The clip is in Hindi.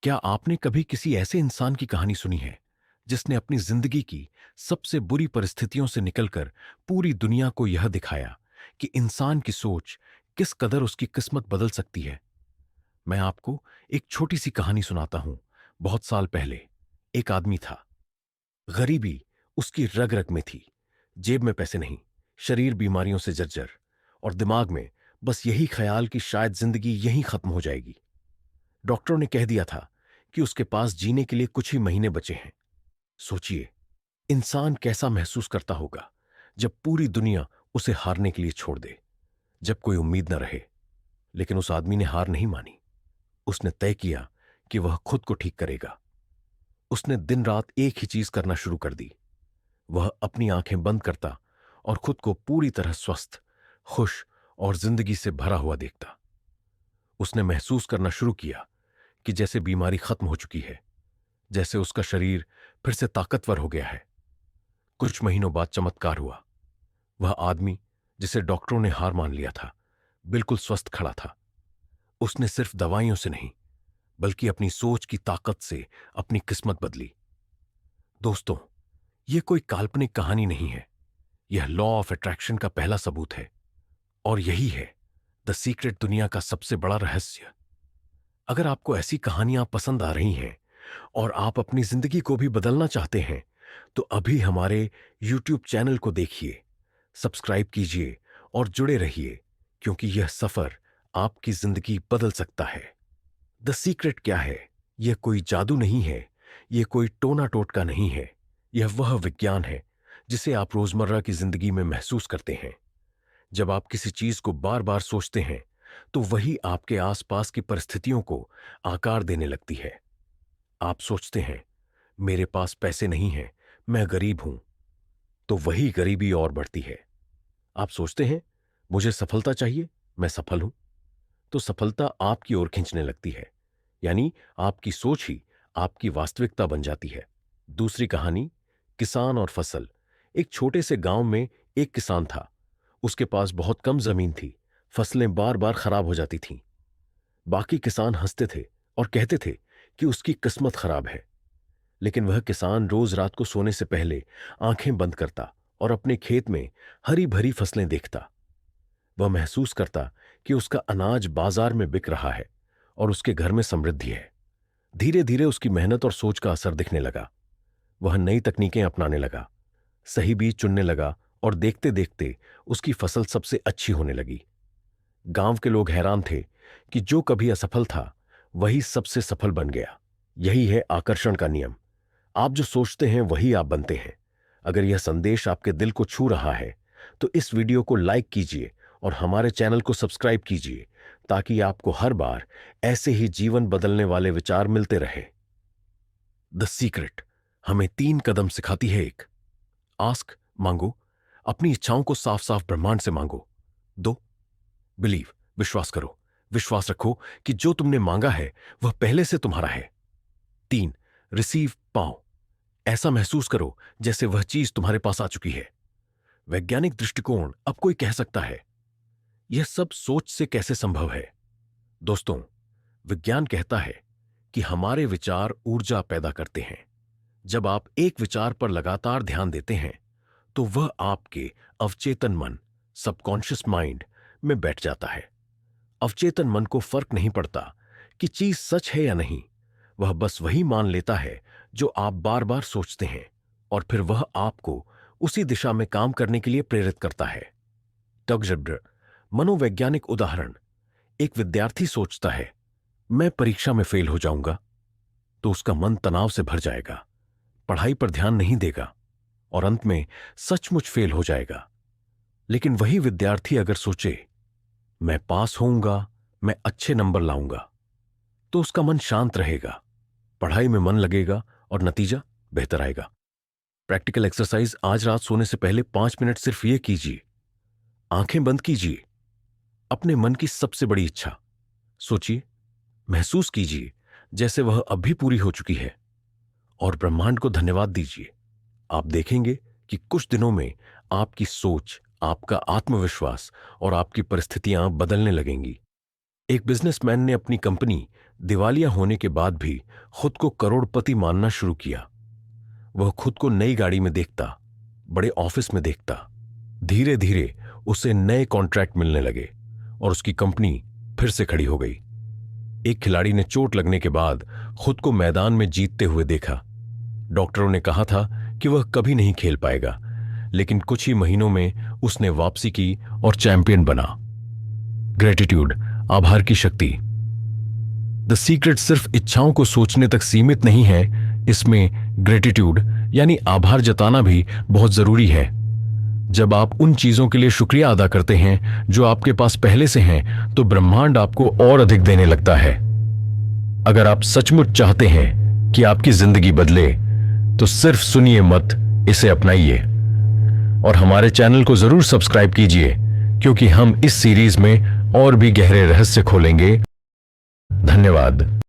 क्या आपने कभी किसी ऐसे इंसान की कहानी सुनी है जिसने अपनी जिंदगी की सबसे बुरी परिस्थितियों से निकलकर पूरी दुनिया को यह दिखाया कि इंसान की सोच किस कदर उसकी किस्मत बदल सकती है? मैं आपको एक छोटी सी कहानी सुनाता हूं। बहुत साल पहले एक आदमी था। गरीबी उसकी रग रग में थी। जेब में पैसे नहीं, शरीर बीमारियों से जर्जर, और दिमाग में बस यही ख्याल कि शायद जिंदगी यहीं खत्म हो जाएगी। डॉक्टरों ने कह दिया था कि उसके पास जीने के लिए कुछ ही महीने बचे हैं। सोचिए, इंसान कैसा महसूस करता होगा जब पूरी दुनिया उसे हारने के लिए छोड़ दे, जब कोई उम्मीद न रहे। लेकिन उस आदमी ने हार नहीं मानी। उसने तय किया कि वह खुद को ठीक करेगा। उसने दिन रात एक ही चीज करना शुरू कर दी। वह अपनी आंखें बंद करता और खुद को पूरी तरह स्वस्थ, खुश और जिंदगी से भरा हुआ देखता। उसने महसूस करना शुरू किया कि जैसे बीमारी खत्म हो चुकी है, जैसे उसका शरीर फिर से ताकतवर हो गया है। कुछ महीनों बाद चमत्कार हुआ। वह आदमी जिसे डॉक्टरों ने हार मान लिया था, बिल्कुल स्वस्थ खड़ा था। उसने सिर्फ दवाइयों से नहीं, बल्कि अपनी सोच की ताकत से अपनी किस्मत बदली। दोस्तों, यह कोई काल्पनिक कहानी नहीं है। यह लॉ ऑफ अट्रैक्शन का पहला सबूत है। और यही है द सीक्रेट, दुनिया का सबसे बड़ा रहस्य। अगर आपको ऐसी कहानियां पसंद आ रही हैं और आप अपनी जिंदगी को भी बदलना चाहते हैं, तो अभी हमारे YouTube चैनल को देखिए, सब्सक्राइब कीजिए और जुड़े रहिए, क्योंकि यह सफर आपकी जिंदगी बदल सकता है। द सीक्रेट क्या है? यह कोई जादू नहीं है, यह कोई टोना टोटका नहीं है। यह वह विज्ञान है जिसे आप रोजमर्रा की जिंदगी में महसूस करते हैं। जब आप किसी चीज को बार बार सोचते हैं, तो वही आपके आसपास की परिस्थितियों को आकार देने लगती है। आप सोचते हैं, मेरे पास पैसे नहीं हैं, मैं गरीब हूं, तो वही गरीबी और बढ़ती है। आप सोचते हैं, मुझे सफलता चाहिए, मैं सफल हूं, तो सफलता आपकी ओर खींचने लगती है। यानी आपकी सोच ही आपकी वास्तविकता बन जाती है। दूसरी कहानी, किसान और फसल। एक छोटे से गांव में एक किसान था। उसके पास बहुत कम जमीन थी। फसलें बार बार खराब हो जाती थीं। बाकी किसान हंसते थे और कहते थे कि उसकी किस्मत खराब है। लेकिन वह किसान रोज रात को सोने से पहले आंखें बंद करता और अपने खेत में हरी भरी फसलें देखता। वह महसूस करता कि उसका अनाज बाजार में बिक रहा है और उसके घर में समृद्धि है। धीरे धीरे उसकी मेहनत और सोच का असर दिखने लगा। वह नई तकनीकें अपनाने लगा, सही बीज चुनने लगा, और देखते देखते उसकी फसल सबसे अच्छी होने लगी। गांव के लोग हैरान थे कि जो कभी असफल था, वही सबसे सफल बन गया। यही है आकर्षण का नियम। आप जो सोचते हैं वही आप बनते हैं। अगर यह संदेश आपके दिल को छू रहा है, तो इस वीडियो को लाइक कीजिए और हमारे चैनल को सब्सक्राइब कीजिए, ताकि आपको हर बार ऐसे ही जीवन बदलने वाले विचार मिलते रहे। द सीक्रेट हमें 3 कदम सिखाती है। 1, आस्क, मांगो, अपनी इच्छाओं को साफ साफ ब्रह्मांड से मांगो। 2, बिलीव, विश्वास करो, विश्वास रखो कि जो तुमने मांगा है वह पहले से तुम्हारा है। 3, रिसीव, पाओ, ऐसा महसूस करो जैसे वह चीज तुम्हारे पास आ चुकी है। वैज्ञानिक दृष्टिकोण। अब कोई कह सकता है, यह सब सोच से कैसे संभव है? दोस्तों, विज्ञान कहता है कि हमारे विचार ऊर्जा पैदा करते हैं। जब आप एक विचार पर लगातार ध्यान देते हैं, तो वह आपके अवचेतन मन, सबकॉन्शियस माइंड में बैठ जाता है। अवचेतन मन को फर्क नहीं पड़ता कि चीज सच है या नहीं। वह बस वही मान लेता है जो आप बार बार सोचते हैं, और फिर वह आपको उसी दिशा में काम करने के लिए प्रेरित करता है। टग, मनोवैज्ञानिक उदाहरण। एक विद्यार्थी सोचता है, मैं परीक्षा में फेल हो जाऊंगा, तो उसका मन तनाव से भर जाएगा, पढ़ाई पर ध्यान नहीं देगा और अंत में सचमुच फेल हो जाएगा। लेकिन वही विद्यार्थी अगर सोचे, मैं पास होऊंगा, मैं अच्छे नंबर लाऊंगा, तो उसका मन शांत रहेगा, पढ़ाई में मन लगेगा और नतीजा बेहतर आएगा। Practical exercise. आज रात सोने से पहले 5 मिनट सिर्फ ये कीजिए। आंखें बंद कीजिए, अपने मन की सबसे बड़ी इच्छा सोचिए, महसूस कीजिए जैसे वह अभी पूरी हो चुकी है, और ब्रह्मांड को धन्यवाद दीजिए। आप देखेंगे कि कुछ दिनों में आपकी सोच, आपका आत्मविश्वास और आपकी परिस्थितियां बदलने लगेंगी। एक बिजनेसमैन ने अपनी कंपनी दिवालिया होने के बाद भी खुद को करोड़पति मानना शुरू किया। वह खुद को नई गाड़ी में देखता, बड़े ऑफिस में देखता। धीरे धीरे उसे नए कॉन्ट्रैक्ट मिलने लगे और उसकी कंपनी फिर से खड़ी हो गई। एक खिलाड़ी ने चोट लगने के बाद खुद को मैदान में जीतते हुए देखा। डॉक्टरों ने कहा था कि वह कभी नहीं खेल पाएगा, लेकिन कुछ ही महीनों में उसने वापसी की और चैंपियन बना। ग्रेटिट्यूड, आभार की शक्ति। द सीक्रेट सिर्फ इच्छाओं को सोचने तक सीमित नहीं है, इसमें ग्रेटिट्यूड यानी आभार जताना भी बहुत जरूरी है। जब आप उन चीजों के लिए शुक्रिया अदा करते हैं जो आपके पास पहले से हैं, तो ब्रह्मांड आपको और अधिक देने लगता है। अगर आप सचमुच चाहते हैं कि आपकी जिंदगी बदले, तो सिर्फ सुनिए मत, इसे अपनाइए। और हमारे चैनल को जरूर सब्सक्राइब कीजिए, क्योंकि हम इस सीरीज में और भी गहरे रहस्य खोलेंगे। धन्यवाद।